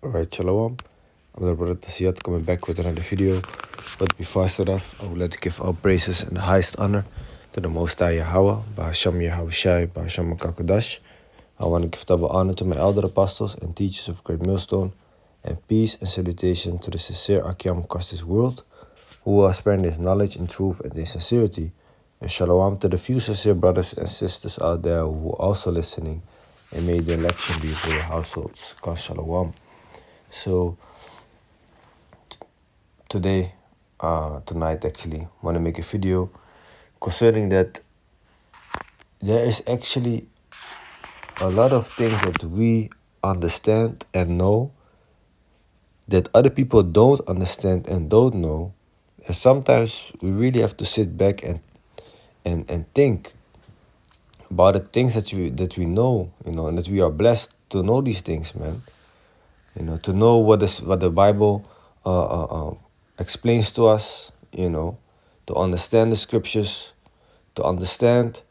Alright, shalom. I'm the brother Tasiyat coming back with another video. But before I start off, I would like to give all praises and the highest honor to the Most High Yahawah, bahasham Yahawashi, bahasham Kakadash. I want to give double honor to my elder apostles and teachers of Great Millstone, and peace and salutation to the sincere Akim across this world, who are spreading this knowledge in truth and in sincerity. And shalom to the few sincere brothers and sisters out there who are also listening, and may the election be for your households. God shalom. So tonight actually, want to make a video concerning that there is actually a lot of things that we understand and know that other people don't understand and don't know. And sometimes we really have to sit back and think about the things that we know, and that we are blessed to know these things, man. To know what the Bible explains to us, to understand the scriptures, to understand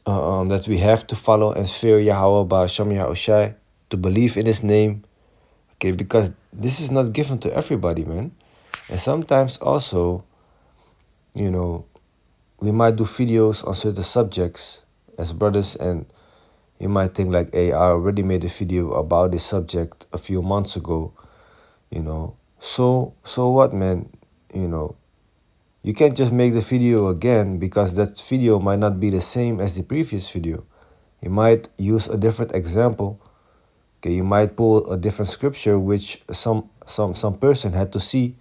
that we have to follow and fear Yahawah, bahasham Yahawashi, to believe in His name, okay? Because this is not given to everybody, man. And sometimes also, we might do videos on certain subjects as brothers, and you might think like, hey, I already made a video about this subject a few months ago, So what, man? You can't just make the video again because that video might not be the same as the previous video. You might use a different example. Okay, you might pull a different scripture which some person had to see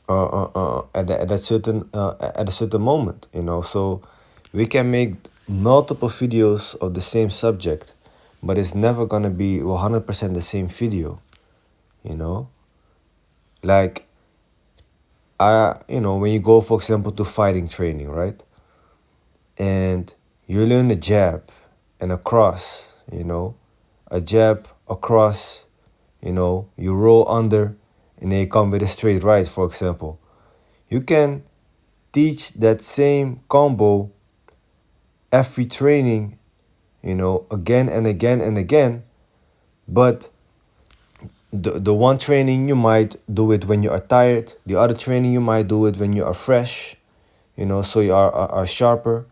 at a certain moment. So we can make multiple videos of the same subject, but it's never gonna be 100% the same video. Like when you go, for example, to fighting training, right? And you learn a jab and a cross, a jab, a cross, you roll under and then you come with a straight right, for example. You can teach that same combo every training, again and again and again, but the one training you might do it when you are tired, the other training you might do it when you are fresh, so you are sharper.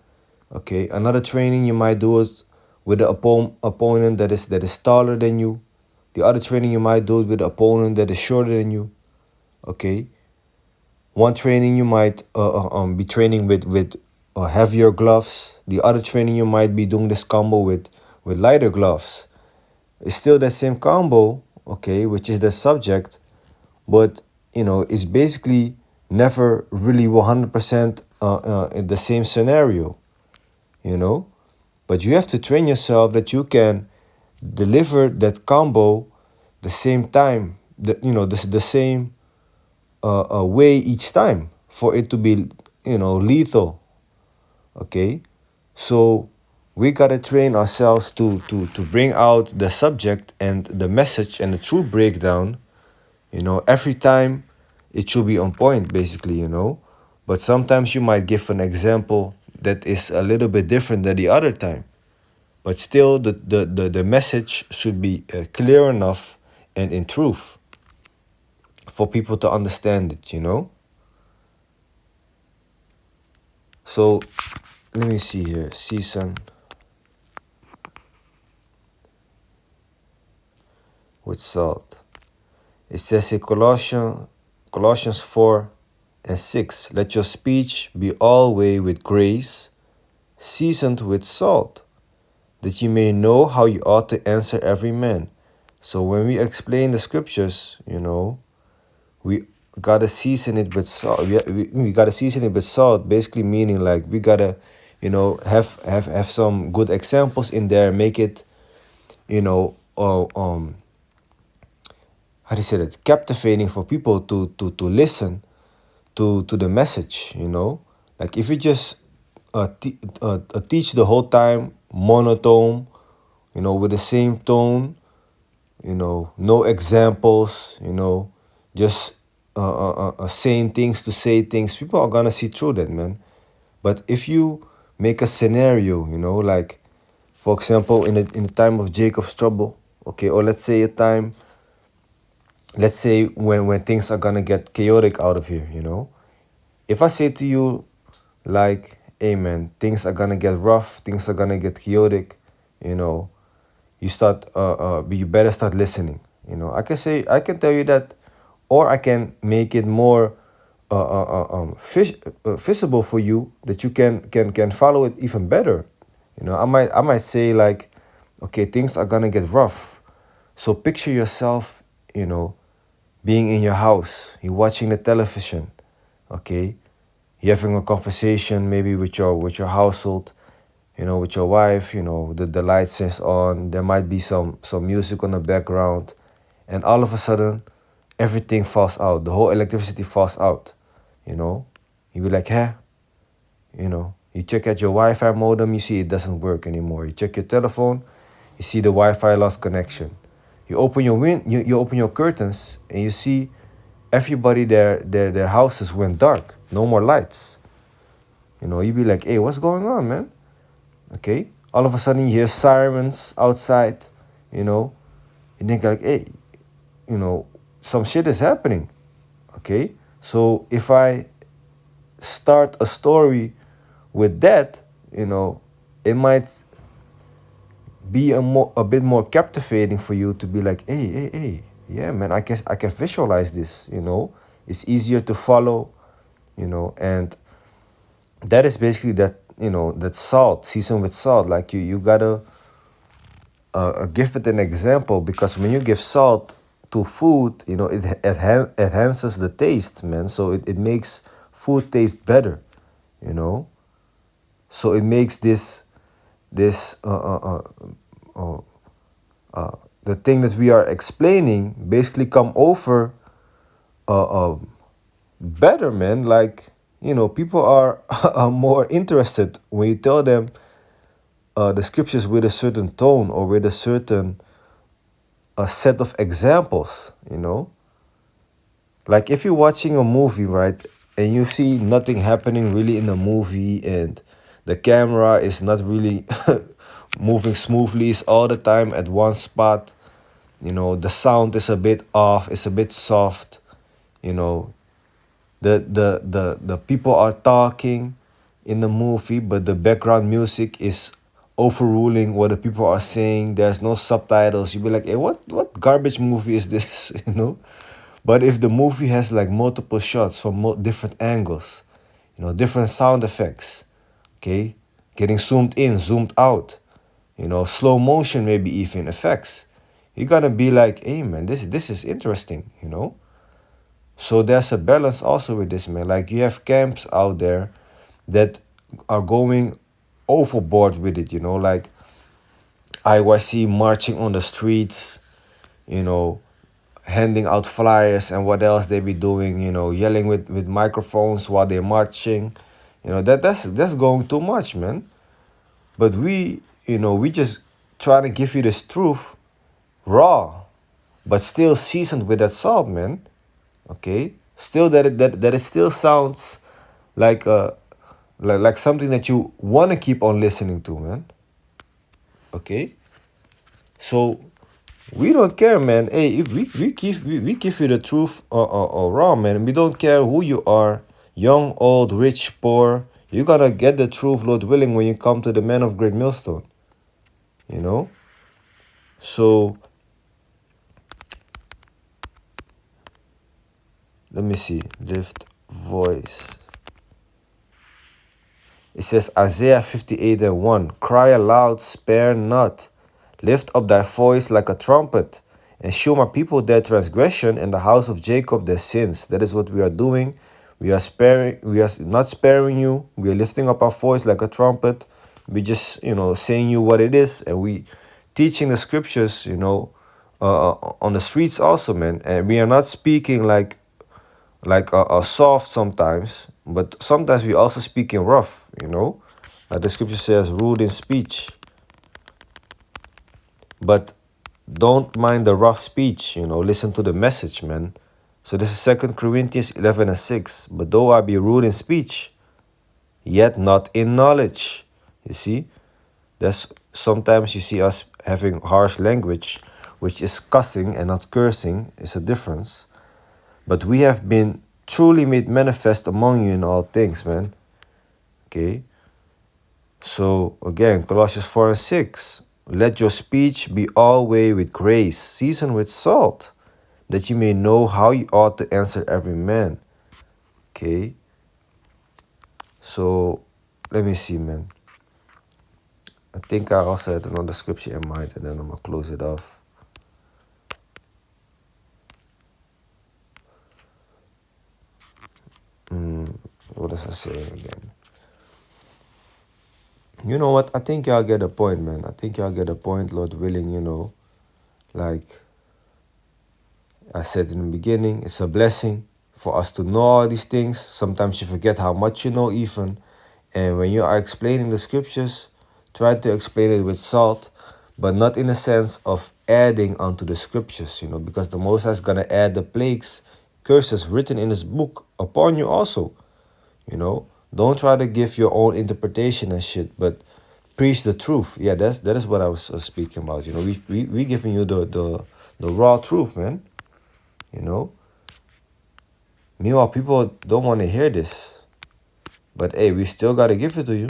Okay, another training you might do it with the opponent that is taller than you. The other training you might do it with the opponent that is shorter than you. Okay, one training you might be training with heavier gloves. The other training you might be doing this combo with lighter gloves. It's still that same combo, okay, which is the subject, but it's basically never really 100% in the same scenario, but you have to train yourself that you can deliver that combo the same time, the same way each time for it to be lethal. Okay, so we gotta train ourselves to bring out the subject and the message and the true breakdown. Every time it should be on point, basically. But sometimes you might give an example that is a little bit different than the other time, but still the message should be clear enough and in truth for people to understand it. So let me see here. Season with salt. It says in Colossians 4:6, let your speech be always with grace, seasoned with salt, that you may know how you ought to answer every man. So when we explain the scriptures, we gotta season it with salt. We gotta season it with salt, basically meaning like we gotta, have some good examples in there, make it, how do you say that, captivating for people to listen to the message. Like if you just teach the whole time monotone, with the same tone, no examples, just saying things to say things, people are gonna see through that, man. But if you make a scenario, like for example in the time of Jacob's trouble, okay, or let's say a time let's say when things are gonna get chaotic out of here, you know. If I say to you, like, hey man, things are gonna get rough, things are gonna get chaotic, you know, you better start listening. You know, I can tell you that, or I can make it more visible for you that you can follow it even better. You know, I might say like, okay, things are gonna get rough, so picture yourself, you know, being in your house, you're watching the television, okay, you're having a conversation maybe with your household, you know, with your wife, you know, the lights is on, there might be some music on the background, and all of a sudden everything falls out, the whole electricity falls out, you know. You be like, huh? You know, you check at your Wi-Fi modem, you see it doesn't work anymore. You check your telephone, you see the Wi-Fi lost connection. You open you open your curtains and you see everybody their houses went dark, no more lights. You know, you be like, hey, what's going on, man? Okay. All of a sudden you hear sirens outside, you know. You think like, hey, you know, some shit is happening. Okay. So if I start a story with that, you know, it might be a bit more captivating for you to be like, hey, yeah, man, I guess I can visualize this, you know. It's easier to follow, you know, and that is basically that, you know, that salt, seasoned with salt. Like you gotta give it an example, because when you give salt to food, you know, it enhances the taste, man. So it makes food taste better, you know. So it makes this the thing that we are explaining basically come over better, man. Like, you know, people are are more interested when you tell them the scriptures with a certain tone or with a certain a set of examples, you know. Like if you're watching a movie, right, and you see nothing happening really in the movie, and the camera is not really moving smoothly, it's all the time at one spot, you know, the sound is a bit off, it's a bit soft, you know, the people are talking in the movie, but the background music is overruling what the people are saying. There's no subtitles. You'd be like, hey, what garbage movie is this? You know? But if the movie has like multiple shots from different angles, you know, different sound effects, okay, getting zoomed in, zoomed out, you know, slow motion, maybe even effects, you're gonna be like, hey man, this is interesting, you know. So there's a balance also with this, man. Like you have camps out there that are going overboard with it, you know, like Yahawashi marching on the streets, you know, handing out flyers and what else they be doing, you know, yelling with microphones while they're marching. You know, that's going too much, man. But we, you know, we just try to give you this truth raw, but still seasoned with that salt, man. Okay, still that it still sounds like like something that you want to keep on listening to, man. Okay, so we don't care, man. Hey, if we give you the truth or raw, man. We don't care who you are, young, old, rich, poor. You gotta get the truth, Lord willing, when you come to the man of great millstone. You know. So let me see. Lift voice. It says Isaiah 58 and 1. Cry aloud, spare not. Lift up thy voice like a trumpet, and show my people their transgression and the house of Jacob their sins. That is what we are doing. We are not sparing you. We are lifting up our voice like a trumpet. We just, you know, saying you what it is, and we teaching the scriptures, you know, on the streets also, man. And we are not speaking like soft sometimes, but sometimes we also speak in rough, you know. Like the scripture says, rude in speech. But don't mind the rough speech, you know. Listen to the message, man. So this is 2 Corinthians 11 and 6. But though I be rude in speech, yet not in knowledge. You see? That's sometimes you see us having harsh language, which is cussing and not cursing, is a difference. But we have been truly made manifest among you in all things, man. Okay? So, again, Colossians 4 and 6. Let your speech be always with grace, seasoned with salt, that you may know how you ought to answer every man. Okay? So, let me see, man. I think I also had another scripture in mind, and then I'm going to close it off. What does I say again? You know what? I think y'all get the point, man. I think y'all get the point, Lord willing, Like I said in the beginning, it's a blessing for us to know all these things. Sometimes you forget how much you know, even. And when you are explaining the scriptures, try to explain it with salt, but not in a sense of adding onto the scriptures, because the Most High is going to add the plagues, curses written in his book upon you also. Don't try to give your own interpretation and shit, but preach the truth. Yeah, that is what I was speaking about. We giving you the raw truth, man. Meanwhile, people don't want to hear this, but hey, we still gotta give it to you.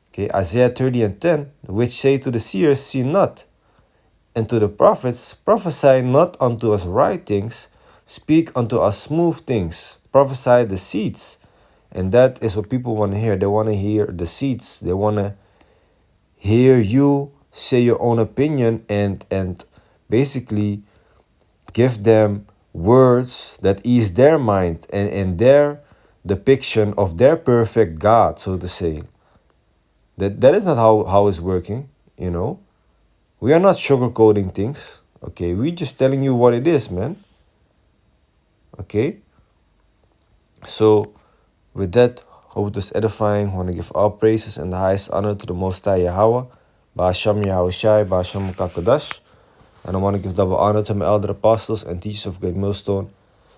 Okay, Isaiah 30 and 10, which say to the seers, see not, and to the prophets, prophesy not unto us right things, speak unto us smooth things, prophesy the seeds. And that is what people want to hear. They want to hear the seeds. They want to hear you say your own opinion and basically give them words that ease their mind and their depiction of their perfect God, so to say. That is not how it's working, We are not sugarcoating things, okay? We just telling you what it is, man. Okay? So, with that, hope this edifying. Want to give all praises and the highest honor to the Most High Yahawah, bahasham Yahawashi, bahasham Kakodash. And I want to give double honor to my elder apostles and teachers of Great Millstone,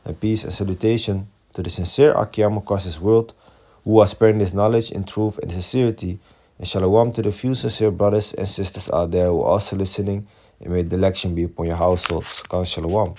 and peace and salutation to the sincere Akiyam across this world, who are spreading this knowledge in truth and sincerity, and shalom to the few sincere brothers and sisters out there who are also listening, and may the election be upon your households. Shalom.